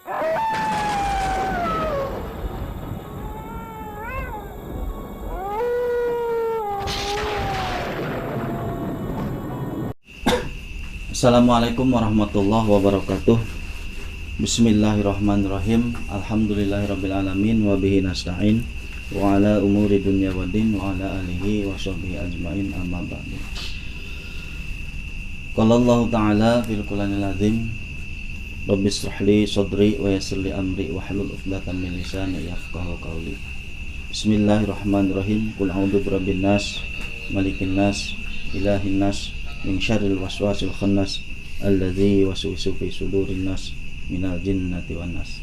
Assalamualaikum warahmatullahi wabarakatuh. Bismillahirrahmanirrahim. Alhamdulillahirrabbilalamin. Wabihi nasta'in. Wa ala umuri dunya waddin. Wa ala alihi wa sahbihi ajma'in. Amma ba'du. Qala Allah ta'ala fil Qur'anil azim. Rabbi shrahli sadri wa yassirli amri wa hlul 'uqdatam min lisani yafqahu qawli. Bismillahirrahmanirrahim. Qul a'udzu birabbin nas, malikin nas, ilahin nas, min syarril waswasil khannas alladzi yuwaswisu fi sudurin nas minal jinnati wan nas.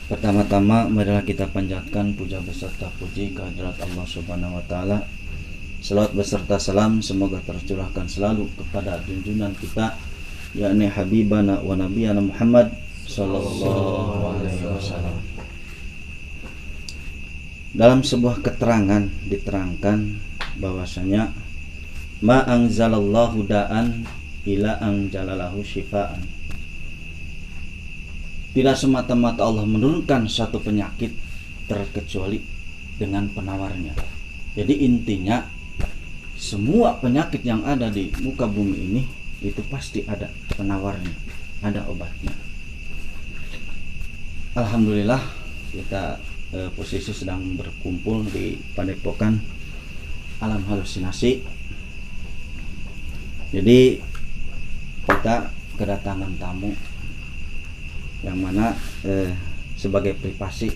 Pertama-tama marilah kita panjatkan puja beserta puji kehadirat Allah Subhanahu wa taala. Selawat beserta salam semoga tercurahkan selalu kepada junjungan kita, yakni habibana wa nabiyana Muhammad sallallahu alaihi wasallam. Dalam sebuah keterangan diterangkan bahwasanya ma anzalallahu da'an ila anjalalahu syifaan. Tidak semata-mata Allah menurunkan satu penyakit terkecuali dengan penawarnya. Jadi intinya semua penyakit yang ada di muka bumi ini itu pasti ada penawarnya, ada obatnya. Alhamdulillah kita posisi sedang berkumpul di Padepokan Alam Halusinasi. Jadi kita kedatangan tamu yang mana sebagai privasi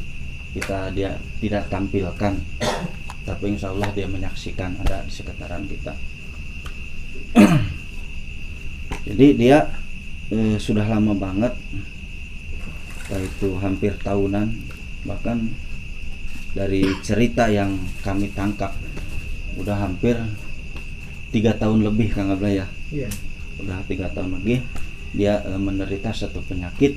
dia tidak tampilkan, tapi insya Allah dia menyaksikan ada di sekitaran kita. Jadi dia sudah lama banget, yaitu hampir tahunan, bahkan dari cerita yang kami tangkap udah hampir 3 tahun lebih Kang Ablah ya. Iya. Udah 3 tahun lagi dia menderita satu penyakit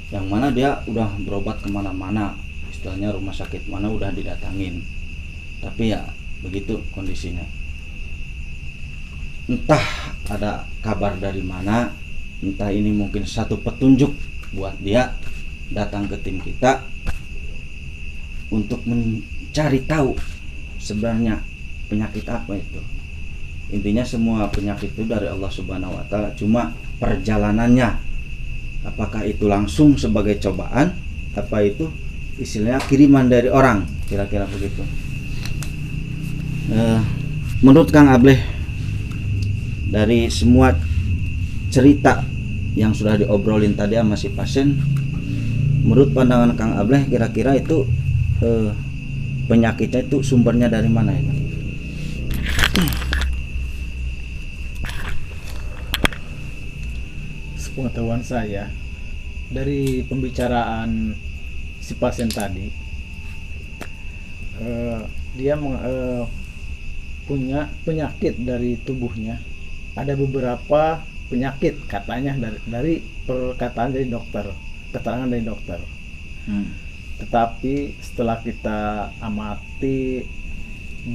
yang mana dia udah berobat kemana-mana, istilahnya rumah sakit mana udah didatangin, tapi ya begitu kondisinya. Entah ada kabar dari mana, entah ini mungkin satu petunjuk buat dia datang ke tim kita untuk mencari tahu sebenarnya penyakit apa itu. Intinya semua penyakit itu dari Allah Subhanahu wa taala, cuma perjalanannya apakah itu langsung sebagai cobaan, apa itu istilahnya kiriman dari orang, kira-kira begitu. Menurut Kang Ableh, dari semua cerita yang sudah diobrolin tadi sama si pasien, menurut pandangan Kang Ableh kira-kira itu penyakitnya itu sumbernya dari mana ya? Pengetahuan saya dari pembicaraan si pasien tadi, dia punya penyakit dari tubuhnya. Ada beberapa penyakit katanya dari perkataan dari dokter, keterangan dari dokter. Tetapi setelah kita amati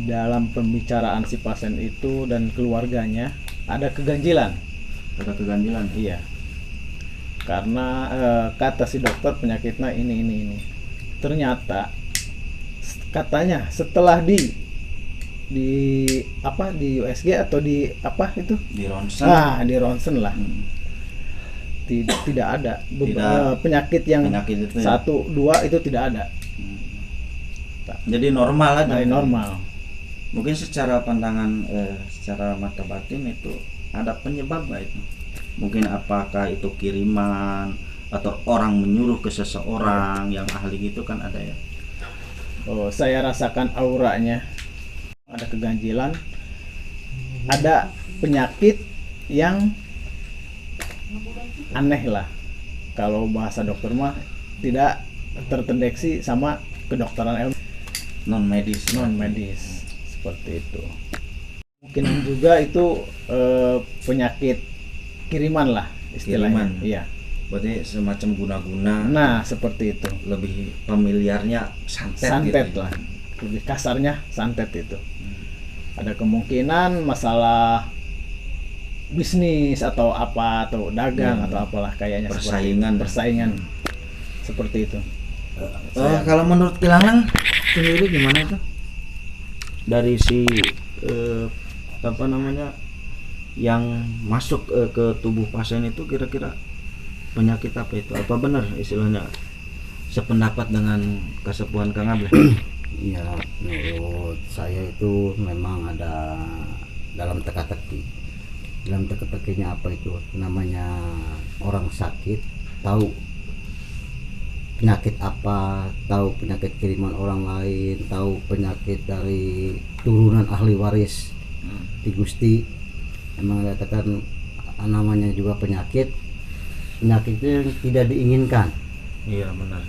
dalam pembicaraan si pasien itu dan keluarganya, ada keganjilan. Ada keganjilan? Iya. Karena kata si dokter penyakitnya ini. Ternyata katanya setelah di USG atau di apa itu? Di ronsen. Di ronsen lah. Tidak ada penyakit yang penyakit itu 1-2 itu tidak ada. Jadi normal aja. Normal. Mungkin secara pandangan secara mata batin itu ada penyebab nggak itu? Mungkin apakah itu kiriman atau orang menyuruh ke seseorang yang ahli gitu kan ada ya? Saya rasakan auranya, ada keganjilan, ada penyakit yang aneh lah. Kalau bahasa dokter mah tidak terdeteksi sama kedokteran non medis seperti itu. Mungkin juga itu penyakit kiriman lah istilahnya. Iya. Berarti semacam guna-guna. Nah, seperti itu. Lebih familiarnya santet gitu. Lah. Lebih kasarnya santet itu. Ada kemungkinan masalah bisnis atau apa, atau dagang atau apalah kayaknya persaingan seperti itu. Kalau menurut Kilangan sendiri gimana itu? Dari si apa namanya yang masuk ke tubuh pasien itu kira-kira penyakit apa itu? Apa benar istilahnya sependapat dengan kesepuhan Kang Abel? Ya, menurut saya itu memang ada dalam teka-teki. Dalam teka-tekinya apa itu? Namanya orang sakit tahu penyakit apa, tahu penyakit kiriman orang lain, tahu penyakit dari turunan ahli waris di Gusti. Emang katakan namanya juga penyakit yang tidak diinginkan. Iya benar.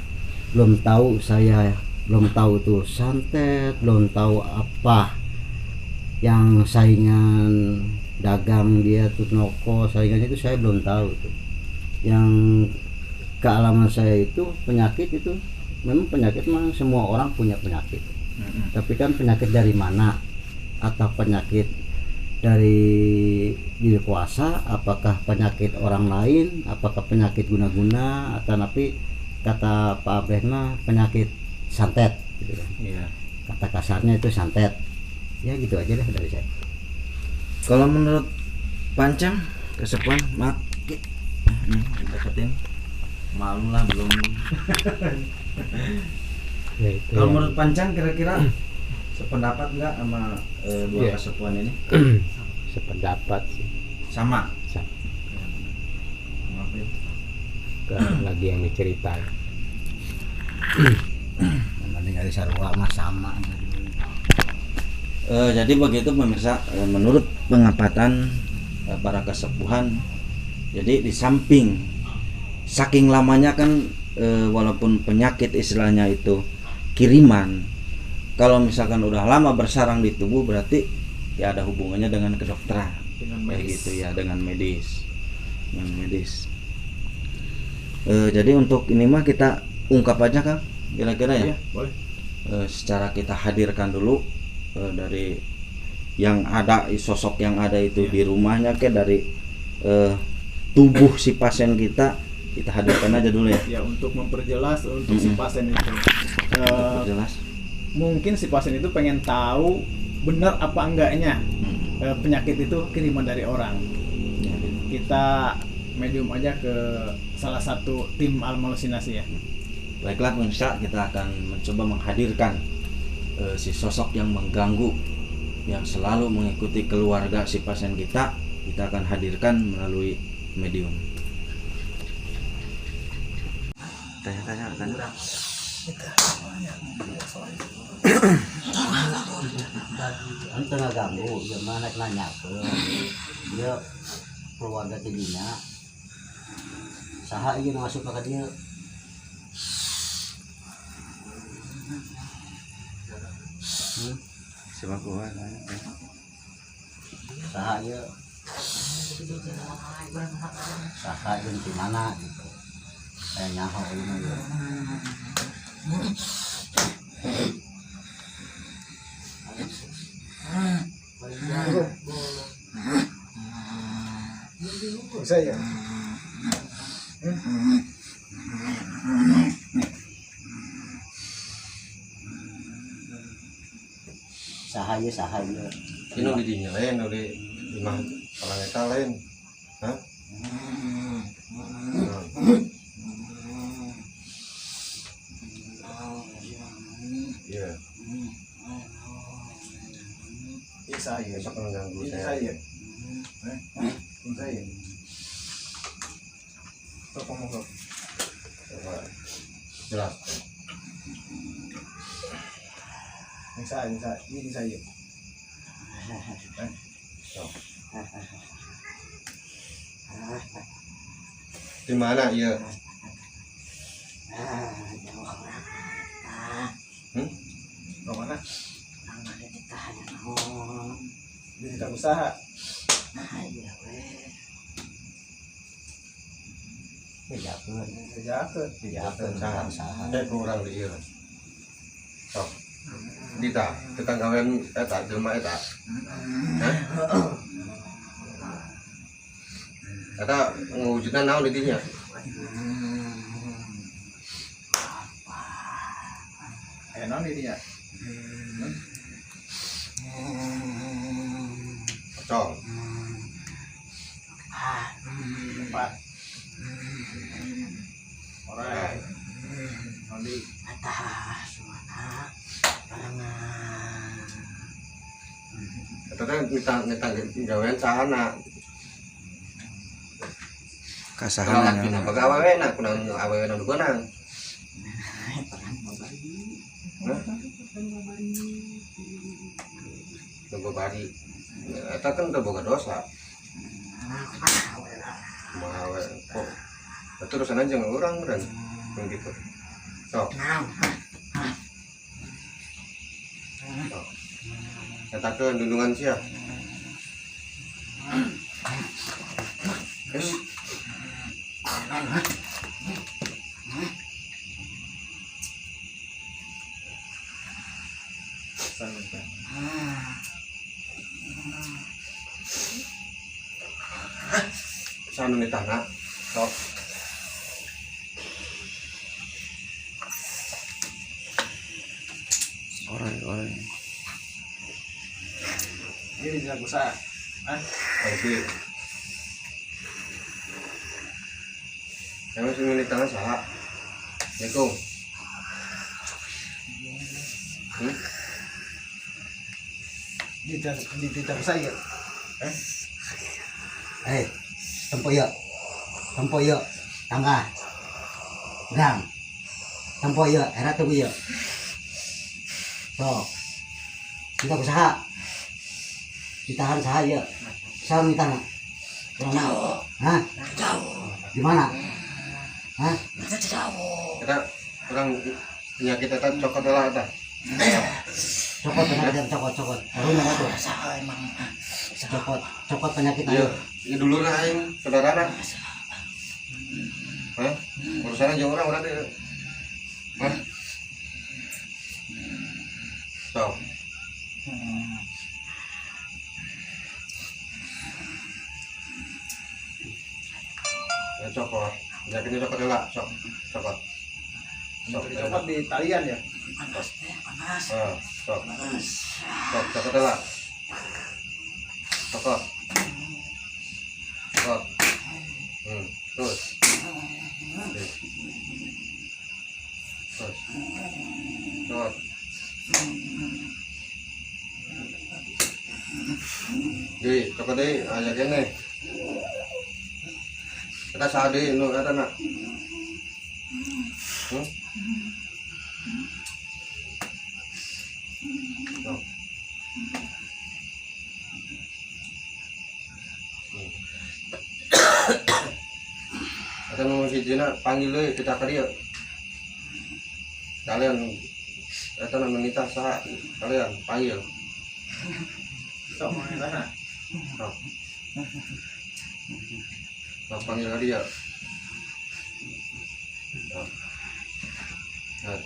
Belum tahu saya, belum tahu tuh santet, belum tahu apa yang saingan dagang dia tuh noko saingannya itu saya belum tahu tuh. Yang kealaman saya itu penyakit itu memang penyakit mah semua orang punya penyakit. Tapi kan penyakit dari mana, atau penyakit dari diri kuasa, apakah penyakit orang lain, apakah penyakit guna-guna, atau tapi kata Pak Abeh mah penyakit santet gitu kan. Iya. Kata kasarnya itu santet. Ya gitu aja deh dari saya. Kalau menurut Pancam kesepuhan maki deketin malu lah belum. Ya, itu Kalau yang menurut Pancam kira-kira sependapat nggak sama dua Iya. kesepuhan ini? sependapat sih. Sama. Sa- Kenapa itu? lagi yang diceritain. Mending dari sarua mah sama. Jadi begitu pemirsa, menurut pengamatan para kesepuhan, jadi di samping saking lamanya kan walaupun penyakit istilahnya itu kiriman, kalau misalkan udah lama bersarang di tubuh berarti ya ada hubungannya dengan kedokteran, Dengan kayak medis. gitu ya, dengan medis. Jadi untuk ini mah kita ungkap aja Kang, kira-kira ya. Iya, boleh. Secara kita hadirkan dulu dari yang ada, sosok yang ada itu di rumahnya, kayak dari tubuh si pasien kita hadirkan aja dulu ya. Ya, untuk memperjelas untuk si pasien itu. Jelas. Mungkin si pasien itu pengen tahu benar apa enggaknya penyakit itu kiriman dari orang. Kita medium aja ke salah satu tim almalusinasi ya. Baiklah pemirsa, kita akan mencoba menghadirkan si sosok yang mengganggu, yang selalu mengikuti keluarga si pasien kita akan hadirkan melalui medium. Tanya. Kan tengah ganggu, gimana nanya ke dia keluarga tidinya. Saha ingin masuk ke dia. Siapa gua? Saha ieu. Saha jeung di mana gitu. Saya nyaho ini ya. Bisa ya? Saha ieu. Ini di dinya lain, di imah orang eta lain. Hah? Iya. Iya saya. Besok mengganggu Iya saya. saya. Ini saya. Sok ngomong sok. Coba jelas. Ini saya. Ini saya. Di mana iya? Ke mana? Di kita usaha. Kejakeun. Saha. Kurang di iya. Sok. Dita, tetanggawen eta jelema eta. Hah? kata ngewujudkan naon di dinya. Non ini ya. Pocong. Empat. Orang. Nanti. Kata teh minta gawean sahana. Kasahana Kenapa gawean aku nang awewe nang beunang. Tunggu bari. Eta kan teu boga dosa. Mawe kok. Terusan aja orang meren. Begitu. Sok. Sok. Eta ke dundungan sia. Wes. Sanu ni tanah. Sok. orang Ini tidak usah. Oke. Yang masih menit tangan saha. Assalamualaikum. Tidak usah ya. tempoyo tangga gang tempoyo era tuh yo so kita usaha ditahan saja saya minta kurang mau hah gimana hah Kita orang penyakit eta cokot lah eta. cokot penyakit cokot baru nama tuh cokot penyakit Iya, ini dulu nah aing saudarana. Hah? Urusannya jeung urang berarti. Hah? Sok. Ya cokot. Penyakitnya cokot heula, sok. Cokot. Sok. Cokot di talian ya. Ah, sok. Sok, cokot heula. Cokot. Cokot. Terus. Terus. Cokot. Di, cokot deui, aya kene. Kita sade nu eta na. Sok. Atau nu hijina panggil deui kita ka dieu. Kalian eta nu nita saha kalian panggil. Sok mana sana. Sok. Sok panggil ka dia. Sok. Nah.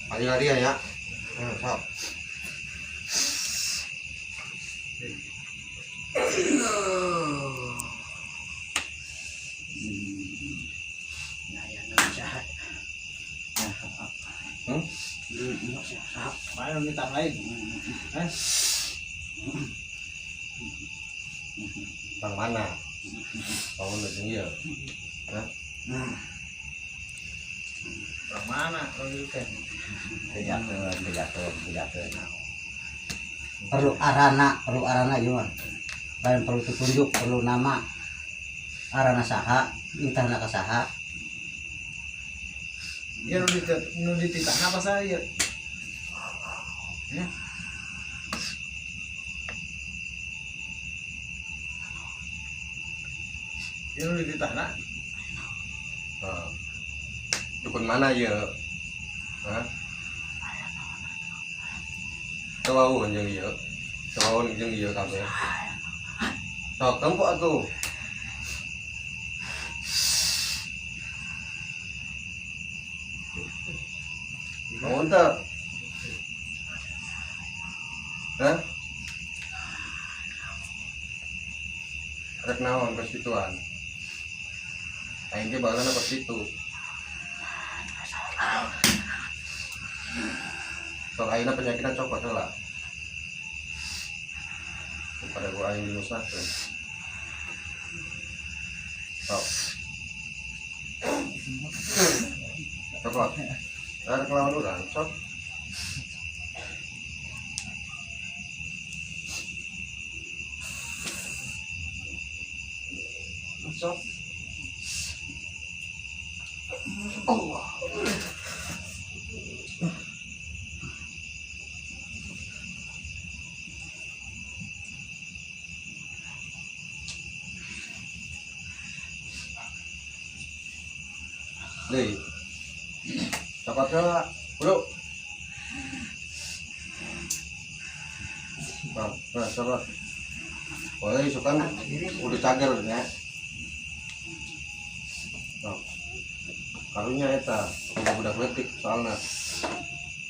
Panggil ka dia ya. Sok. Mana minta lain. Bang mana? Bangun dari dia. Hah? Bang mana kalau gitu kan? Bejakeun. Perlu arana gimana? Lain perlu petunjuk, perlu nama. Arana saha, intahna ka saha. Ya nu dititah apa saya? Ya. Ya nu dititah na. Dukun mana ya? Hah? Kewauan jeung ieu. Kewauan jeung ieu kabeh. Sok tempo atuh. Bangun teh. Hah? Rek naon persituan? aing balana pas itu soal aina penyakitan copot lah pada gua aing dimusnahkan sok copot ada kelawan orang sok sok Allah nih cokot ke bro nah coba boleh isukan udah cager ya nah, karunya eta udah letik soalnya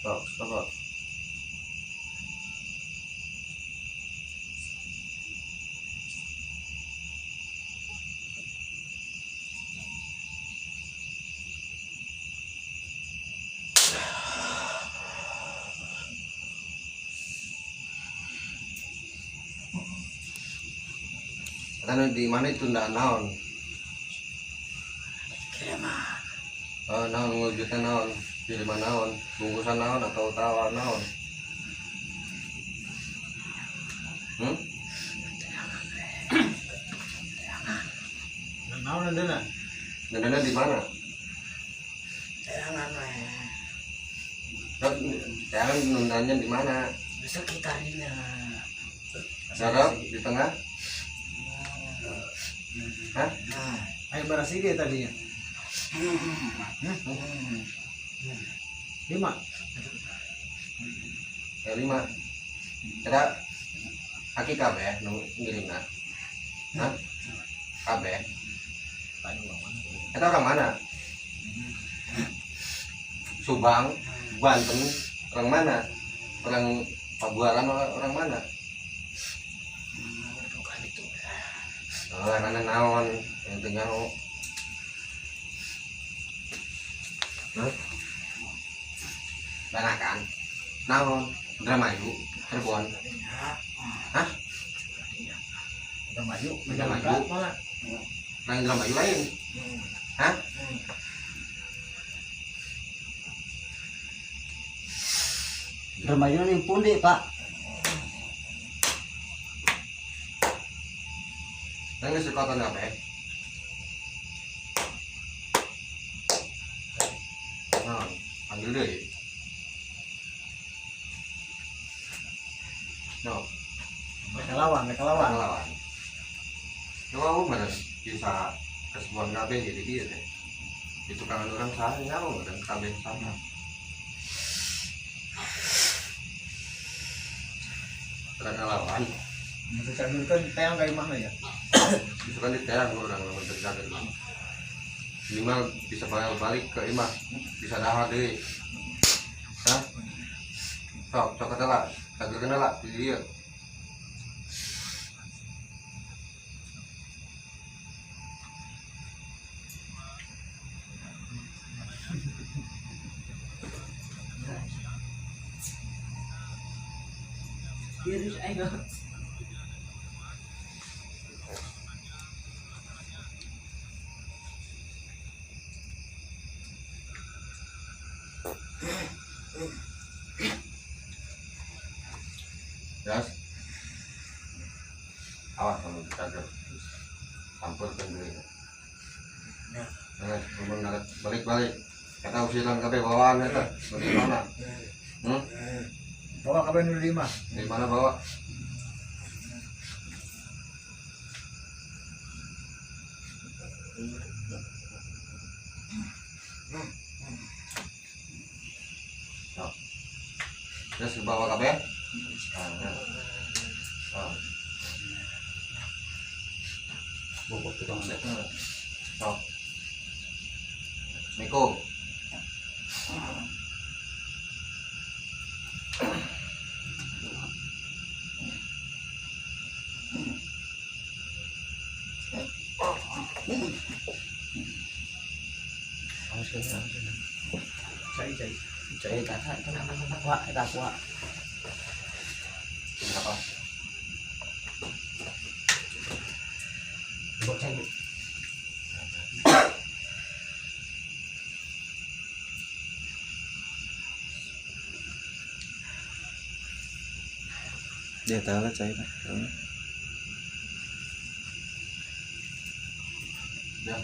coba karena di mana itu ndak naon naon ngujudnya naon jadi mana naon bungkusan naon atau tawar naon naon nendana nendana di mana jangan nendanya di mana sekitarnya sarap di tengah hah ayo berasi ke tadinya 5 ya 5 kita aki kabeh nu ngirimna hah kabeh kita orang mana Subang Banten orang mana orang Pabuaran orang mana bukan itu karena naon yang tinggal banakan naon Indramayu Cirebon hah Indramayu Indramayu mana nang Indramayu lain hah Indramayu ning pundi Pak? nang geus kota apa naon panggil deui no mereka lawan lawan coba bener bisa kesebuan KB jadi dia deh itu kangen orang salah nyawa dan KB sama terang lawan bisa campurkan tayang kayak mana ya itu kan diterang orang lawan terjaga minimal bisa balik ke imah bisa dahar deh hah sok kata lah kagak kenal lah dia virus ayo Jas awas kamu cager campurkan dulu nah balik kata usilan kabeh bawaan eta bagaimana bawa kabar dulu 5 di mana bawa terus bawa kabeh bobot tukang ada sok Assalamualaikum Chạy cả thận cho nó quá đặc quá. Apa? Bộ chạy. Dia tahu lah saya. Ya.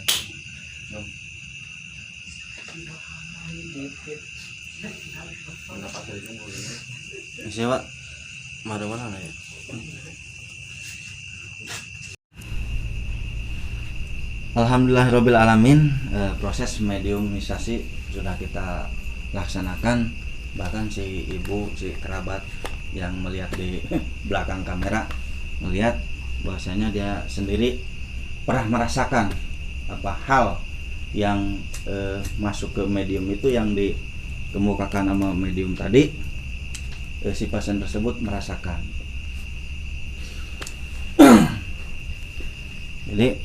Kenapa tadi kamu ini? Siapa? Mana ya? Alhamdulillahirabbil alamin, proses mediumisasi sudah kita laksanakan. Bahkan si ibu, si kerabat yang melihat di belakang kamera melihat bahwasanya dia sendiri pernah merasakan apa hal yang masuk ke medium itu yang dikemukakan sama medium tadi. Si pasien tersebut merasakan. Jadi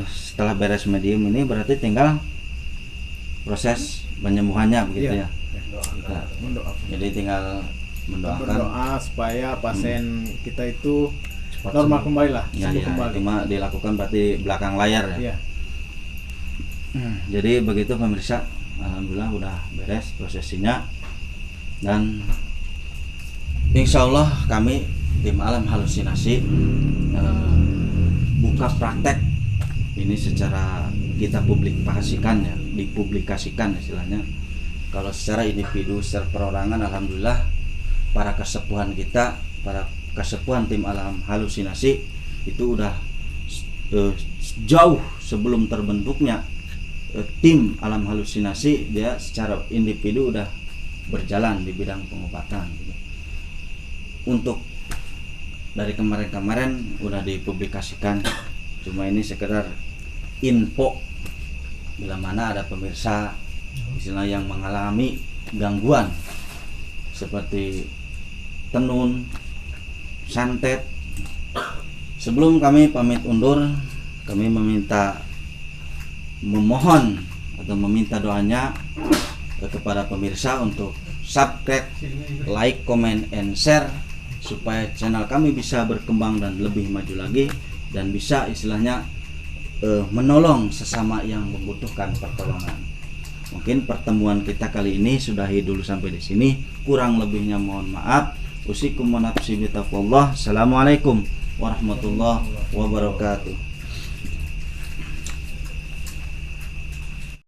setelah beres medium ini berarti tinggal proses penyembuhannya begitu ya. Kita, jadi tinggal mendoakan berdoa supaya pasien kita itu cepat normal sembuh. kembali lah, Ya, sembuh ya, kembali. cuma dilakukan berarti di belakang layar ya. Iya. Jadi begitu pemirsa, alhamdulillah udah beres prosesinya dan insya Allah kami tim Alam Halusinasi buka praktek ini secara kita publikasikan ya, dipublikasikan istilahnya. Kalau secara individu, secara perorangan, alhamdulillah para kesepuhan kita, para kesepuhan tim Alam Halusinasi itu udah jauh sebelum terbentuknya tim Alam Halusinasi, dia secara individu udah berjalan di bidang pengobatan gitu. Untuk dari kemarin-kemarin udah dipublikasikan, cuma ini sekedar info bila mana ada pemirsa istilah yang mengalami gangguan seperti tenun, santet. Sebelum kami pamit undur, kami memohon atau meminta doanya kepada pemirsa untuk subscribe, like, comment, and share supaya channel kami bisa berkembang dan lebih maju lagi dan bisa istilahnya menolong sesama yang membutuhkan pertolongan. Mungkin pertemuan kita kali ini sudahi dulu sampai di sini. Kurang lebihnya mohon maaf. Usikum wa nafsi bitaqwallah. Assalamualaikum warahmatullahi wabarakatuh.